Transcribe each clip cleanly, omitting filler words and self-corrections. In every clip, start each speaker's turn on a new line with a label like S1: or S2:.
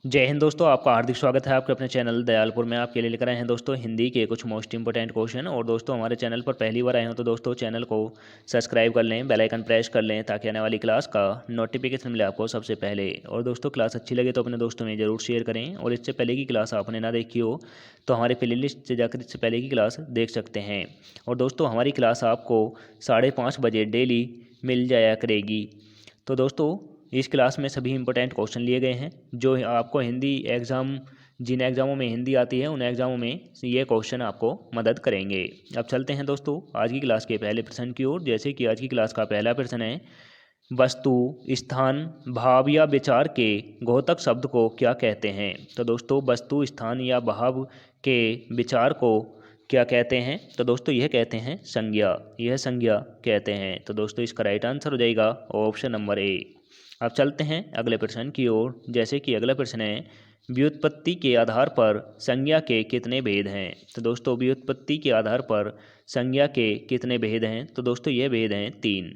S1: जय हिंद दोस्तों, आपका हार्दिक स्वागत है आपके अपने चैनल दयालपुर में। आपके लिए लेकर आए हैं दोस्तों हिंदी के कुछ मोस्ट इंपोर्टेंट क्वेश्चन। और दोस्तों हमारे चैनल पर पहली बार आए हो तो दोस्तों चैनल को सब्सक्राइब कर लें, बेल आइकन प्रेस कर लें ताकि आने वाली क्लास का नोटिफिकेशन मिले आपको सबसे पहले। और दोस्तों क्लास अच्छी लगे तो अपने दोस्तों में ज़रूर शेयर करें। और इससे पहले की क्लास आपने ना देखी हो तो हमारे प्ले लिस्ट से जाकर इससे पहले की क्लास देख सकते हैं। और दोस्तों हमारी क्लास आपको 5:30 बजे डेली मिल जाया करेगी। तो दोस्तों इस क्लास में सभी इंपॉर्टेंट क्वेश्चन लिए गए हैं जो आपको हिंदी एग्ज़ाम, जिन एग्ज़ामों में हिंदी आती है उन एग्ज़ामों में ये क्वेश्चन आपको मदद करेंगे। अब चलते हैं दोस्तों आज की क्लास के पहले प्रश्न की ओर। जैसे कि आज की क्लास का पहला प्रश्न है, वस्तु, स्थान, भाव या विचार के द्योतक शब्द को क्या कहते हैं। तो दोस्तों वस्तु, स्थान या भाव के विचार को क्या कहते हैं। तो दोस्तों यह कहते हैं संज्ञा, यह संज्ञा कहते हैं। तो दोस्तों इसका राइट आंसर हो जाएगा ऑप्शन नंबर ए। अब चलते हैं अगले प्रश्न की ओर। जैसे कि अगला प्रश्न है, व्युत्पत्ति के आधार पर संज्ञा के कितने भेद हैं। तो दोस्तों व्युत्पत्ति के आधार पर संज्ञा के कितने भेद हैं। तो दोस्तों ये भेद हैं 3।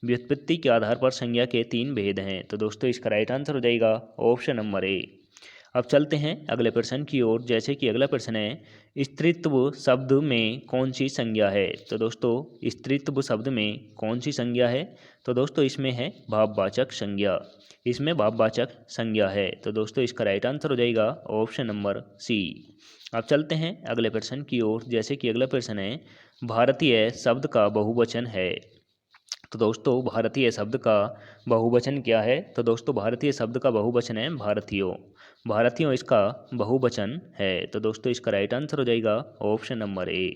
S1: व्युत्पत्ति के आधार पर संज्ञा के 3 भेद हैं। तो दोस्तों इसका राइट आंसर हो जाएगा ऑप्शन नंबर ए। अब चलते हैं अगले प्रश्न की ओर। जैसे कि अगला प्रश्न है, स्त्रीत्व शब्द में कौन सी संज्ञा है। तो दोस्तों स्त्रीत्व शब्द में कौन सी संज्ञा है। तो दोस्तों इसमें है भाववाचक संज्ञा, इसमें भाववाचक संज्ञा है। तो दोस्तों इसका राइट आंसर हो जाएगा ऑप्शन नंबर सी। अब चलते हैं अगले प्रश्न की ओर। जैसे कि अगला प्रश्न है, भारतीय शब्द का बहुवचन है। तो दोस्तों भारतीय शब्द का बहुवचन क्या है। तो दोस्तों भारतीय शब्द का बहुवचन है भारतीयों, भारतीयों इसका बहुवचन है। तो दोस्तों इसका राइट आंसर हो जाएगा ऑप्शन नंबर ए।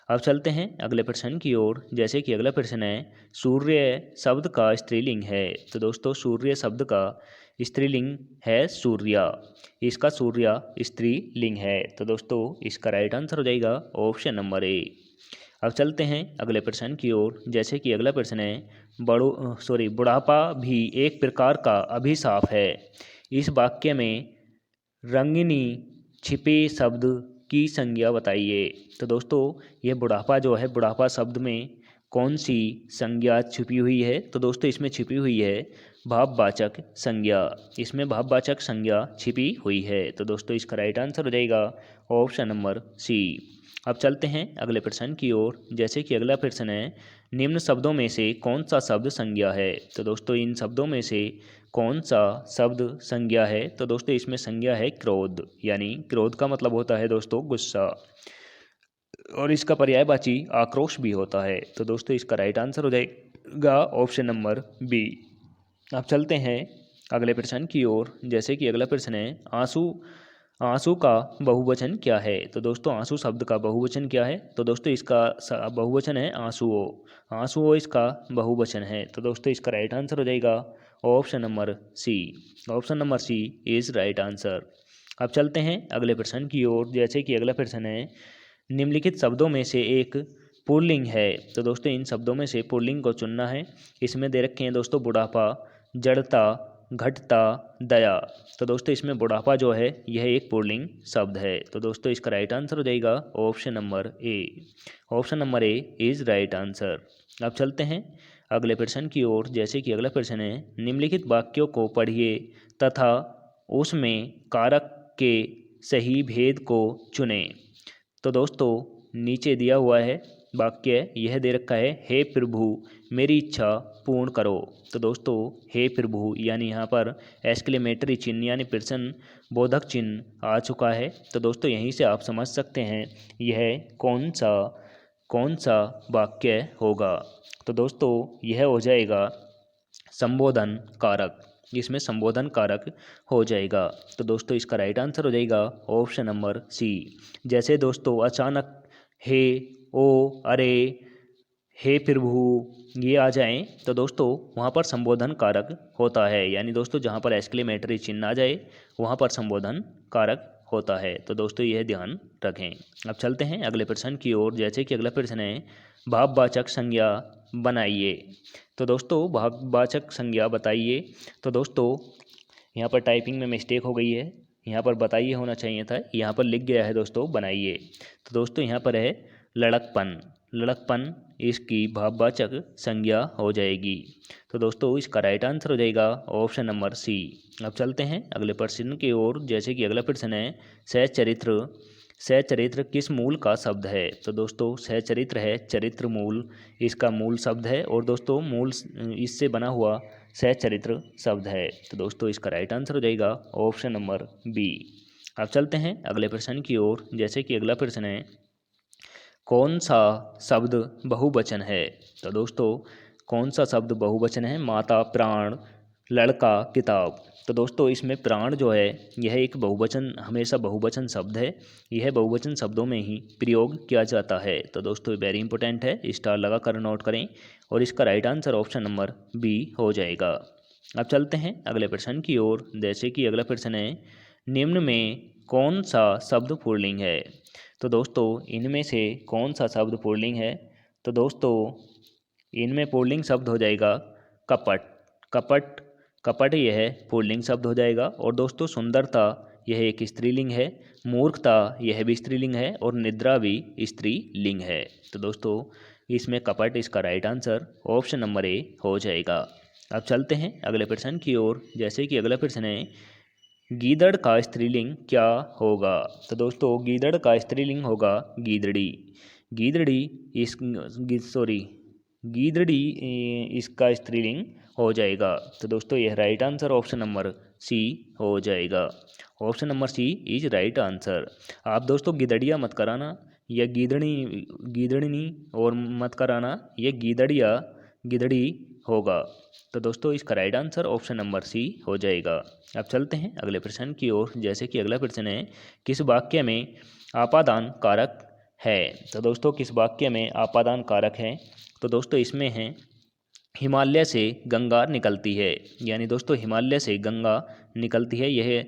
S1: अब चलते हैं अगले प्रश्न की ओर। जैसे कि अगला प्रश्न है, सूर्य शब्द का स्त्रीलिंग है। तो दोस्तों सूर्य शब्द का स्त्रीलिंग है सूर्या, इसका सूर्या स्त्रीलिंग है। तो दोस्तों इसका राइट आंसर हो जाएगा ऑप्शन नंबर ए। अब चलते हैं अगले प्रश्न की ओर। जैसे कि अगला प्रश्न है, बुढ़ापा भी एक प्रकार का अभिशाप है। इस वाक्य में रंगिनी छिपे शब्द की संज्ञा बताइए। तो दोस्तों ये बुढ़ापा जो है, बुढ़ापा शब्द में कौन सी संज्ञा छिपी हुई है। तो दोस्तों इसमें छिपी हुई है भाववाचक संज्ञा, इसमें भाववाचक संज्ञा छिपी हुई है। तो दोस्तों इसका राइट आंसर हो जाएगा ऑप्शन नंबर सी। अब चलते हैं अगले प्रश्न की ओर। जैसे कि अगला प्रश्न है, निम्न शब्दों में से कौन सा शब्द संज्ञा है। तो दोस्तों इन शब्दों में से कौन सा शब्द संज्ञा है। तो दोस्तों इसमें संज्ञा है क्रोध, यानी क्रोध का मतलब होता है दोस्तों गुस्सा, और इसका पर्यायवाची आक्रोश भी होता है। तो दोस्तों इसका राइट आंसर हो जाएगा ऑप्शन नंबर बी। अब चलते हैं अगले प्रश्न की ओर। जैसे कि अगला प्रश्न है, आंसू, आंसू का बहुवचन क्या है। तो दोस्तों आंसू शब्द का बहुवचन क्या है। तो दोस्तों इसका बहुवचन है आंसुओं, आंसुओं इसका बहुवचन है। तो दोस्तों इसका राइट आंसर हो जाएगा option number C. Option number C is right answer. अब चलते हैं अगले प्रश्न की ओर। जैसे कि अगला प्रश्न है, निम्नलिखित शब्दों में से एक पुल्लिंग है। तो दोस्तों इन शब्दों में से पुल्लिंग को चुनना है। इसमें दे रखे हैं दोस्तों बुढ़ापा, जड़ता, घटता, दया। तो दोस्तों इसमें बुढ़ापा जो है यह एक पुल्लिंग शब्द है। तो दोस्तों इसका राइट आंसर हो जाएगा option number A. Option number A is right answer. अब चलते हैं अगले प्रश्न की ओर। जैसे कि अगला प्रश्न है, निम्नलिखित वाक्यों को पढ़िए तथा उसमें कारक के सही भेद को चुनें। तो दोस्तों नीचे दिया हुआ है वाक्य, यह दे रखा है, हे प्रभु मेरी इच्छा पूर्ण करो। तो दोस्तों हे प्रभु यानी यहाँ पर एक्सक्लेमेटरी चिन्ह यानी प्रश्न बोधक चिन्ह आ चुका है। तो दोस्तों यहीं से आप समझ सकते हैं यह कौन सा वाक्य होगा। तो दोस्तों यह हो जाएगा संबोधन कारक, इसमें संबोधन कारक हो जाएगा। तो दोस्तों इसका राइट आंसर हो जाएगा ऑप्शन नंबर सी। जैसे दोस्तों अचानक, हे, ओ, अरे, हे प्रभु ये आ जाएं तो दोस्तों वहाँ पर संबोधन कारक होता है, यानी दोस्तों जहाँ पर एक्सक्लेमेटरी चिन्ह आ जाए वहाँ पर संबोधन कारक होता है। तो दोस्तों यह ध्यान रखें। अब चलते हैं अगले प्रश्न की ओर। जैसे कि अगला प्रश्न है, भाववाचक संज्ञा बनाइए। तो दोस्तों भाववाचक संज्ञा बताइए। तो दोस्तों यहाँ पर टाइपिंग में मिस्टेक हो गई है, यहाँ पर बताइए होना चाहिए था, यहाँ पर लिख गया है दोस्तों बनाइए। तो दोस्तों यहाँ पर है लड़कपन, लड़कपन इसकी भाववाचक संज्ञा हो जाएगी। तो दोस्तों इसका राइट आंसर हो जाएगा ऑप्शन नंबर सी। अब चलते हैं अगले प्रश्न की ओर। जैसे कि अगला प्रश्न है सहचरित्र। सहचरित्र किस मूल का शब्द है? तो दोस्तों सहचरित्र है चरित्र मूल, इसका मूल शब्द है और दोस्तों मूल इससे बना हुआ सहचरित्र शब्द है। तो दोस्तों इसका राइट आंसर हो जाएगा ऑप्शन नंबर बी। अब चलते हैं अगले प्रश्न की ओर। जैसे कि अगला प्रश्न है कौन सा शब्द बहुवचन है? तो दोस्तों कौन सा शब्द बहुवचन है? माता, प्राण, लड़का, किताब। तो दोस्तों इसमें प्राण जो है यह एक बहुवचन, हमेशा बहुवचन शब्द है। यह बहुवचन शब्दों में ही प्रयोग किया जाता है। तो दोस्तों वेरी इंपॉर्टेंट है, स्टार लगा कर नोट करें और इसका right answer option number B हो जाएगा। अब चलते हैं अगले प्रश्न की ओर। जैसे कि अगला प्रश्न है निम्न में कौन सा शब्द पुल्लिंग है? तो दोस्तों इनमें से कौन सा शब्द पुल्लिंग है? तो दोस्तों इनमें पुल्लिंग शब्द हो जाएगा कपट। कपट, कपट यह पुल्लिंग शब्द हो जाएगा। और दोस्तों सुंदरता यह एक स्त्रीलिंग है, मूर्खता यह भी स्त्रीलिंग है और निद्रा भी स्त्रीलिंग है। तो दोस्तों इसमें कपट इसका right answer option number A हो जाएगा। अब चलते हैं अगले प्रश्न की ओर। जैसे कि अगला प्रश्न है गीदड़ का स्त्रीलिंग क्या होगा? तो दोस्तों गीदड़ का स्त्रीलिंग होगा गीदड़ी। गीदड़ी इस गीदड़ी इसका स्त्रीलिंग हो जाएगा। तो दोस्तों यह right answer option number C हो जाएगा। Option number C is right answer. आप दोस्तों गिदड़िया मत कराना या गीदड़नी और मत कराना, यह गीदड़िया गिदड़ी होगा। तो दोस्तों इसका right answer option number C हो जाएगा। अब चलते हैं अगले प्रश्न की ओर। जैसे कि अगला प्रश्न है किस वाक्य में आपादान कारक है? तो दोस्तों किस वाक्य में आपादान कारक है? तो दोस्तों इसमें है हिमालय से गंगा निकलती है। यानी दोस्तों हिमालय से गंगा निकलती है, यह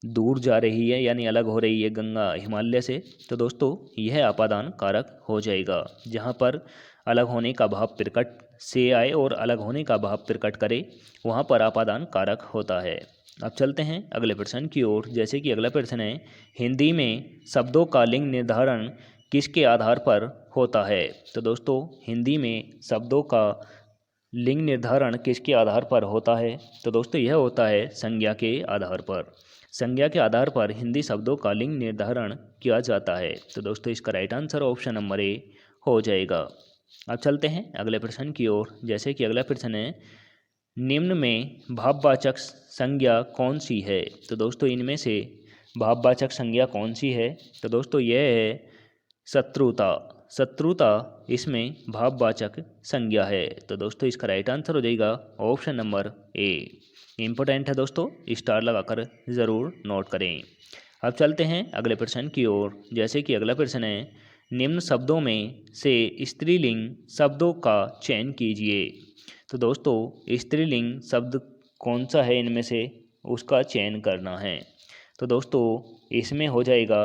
S1: दूर जा रही है यानी अलग हो रही है गंगा हिमालय से। तो दोस्तों यह आपादान कारक हो जाएगा। जहाँ पर अलग होने का भाव प्रकट से आए और अलग होने का भाव प्रकट करे वहाँ पर आपादान कारक होता है। अब चलते हैं अगले प्रश्न की ओर। जैसे कि अगला प्रश्न है हिंदी में शब्दों का लिंग निर्धारण किसके आधार पर होता है? तो दोस्तों हिंदी में शब्दों का लिंग निर्धारण किसके आधार पर होता है? तो दोस्तों यह होता है संज्ञा के आधार पर। संज्ञा के आधार पर हिंदी शब्दों का लिंग निर्धारण किया जाता है। तो दोस्तों इसका right answer option number A हो जाएगा। अब चलते हैं अगले प्रश्न की ओर। जैसे कि अगला प्रश्न है निम्न में भाववाचक संज्ञा कौन सी है? तो दोस्तों इनमें से भाववाचक संज्ञा कौन सी है? तो दोस्तों यह है शत्रुता। शत्रुता इसमें भाववाचक संज्ञा है। तो दोस्तों इसका राइट आंसर हो जाएगा ऑप्शन नंबर ए। इम्पोर्टेंट है दोस्तों, स्टार लगाकर ज़रूर नोट करें। अब चलते हैं अगले प्रश्न की ओर। जैसे कि अगला प्रश्न है निम्न शब्दों में से स्त्रीलिंग शब्दों का चयन कीजिए। तो दोस्तों स्त्रीलिंग शब्द कौन सा है इनमें से, उसका चयन करना है। तो दोस्तों इसमें हो जाएगा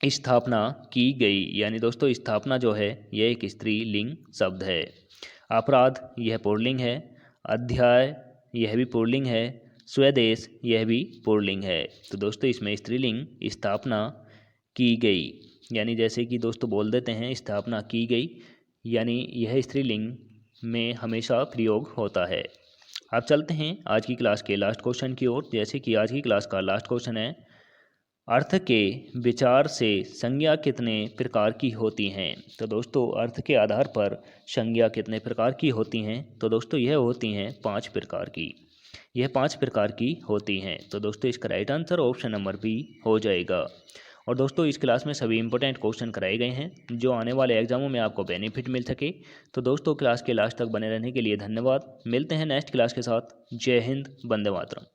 S1: स्थापना की गई। यानी दोस्तों स्थापना जो है यह एक स्त्रीलिंग शब्द है। अपराध यह पुल्लिंग है। अध्याय यह भी पुल्लिंग है। स्वदेश यह भी पुल्लिंग है। तो दोस्तों इसमें स्त्रीलिंग स्थापना की गई, यानी जैसे कि दोस्तों बोल देते हैं स्थापना की गई, यानी यह स्त्रीलिंग में हमेशा प्रयोग होता है। अब चलते हैं आज की क्लास के लास्ट क्वेश्चन की ओर। जैसे कि आज की क्लास का लास्ट क्वेश्चन है अर्थ के विचार से संज्ञा कितने प्रकार की होती हैं? तो दोस्तों अर्थ के आधार पर संज्ञा कितने प्रकार की होती हैं? तो दोस्तों यह होती हैं 5 प्रकार की। यह 5 प्रकार की होती हैं। तो दोस्तों इसका right answer option number B हो जाएगा। और दोस्तों इस क्लास में सभी इंपॉर्टेंट क्वेश्चन कराए गए हैं जो आने वाले एग्जामों में आपको बेनिफिट मिल सके। तो दोस्तों क्लास के लास्ट तक बने रहने के लिए धन्यवाद। मिलते हैं नेक्स्ट क्लास के साथ। जय हिंद, वंदे मातरम।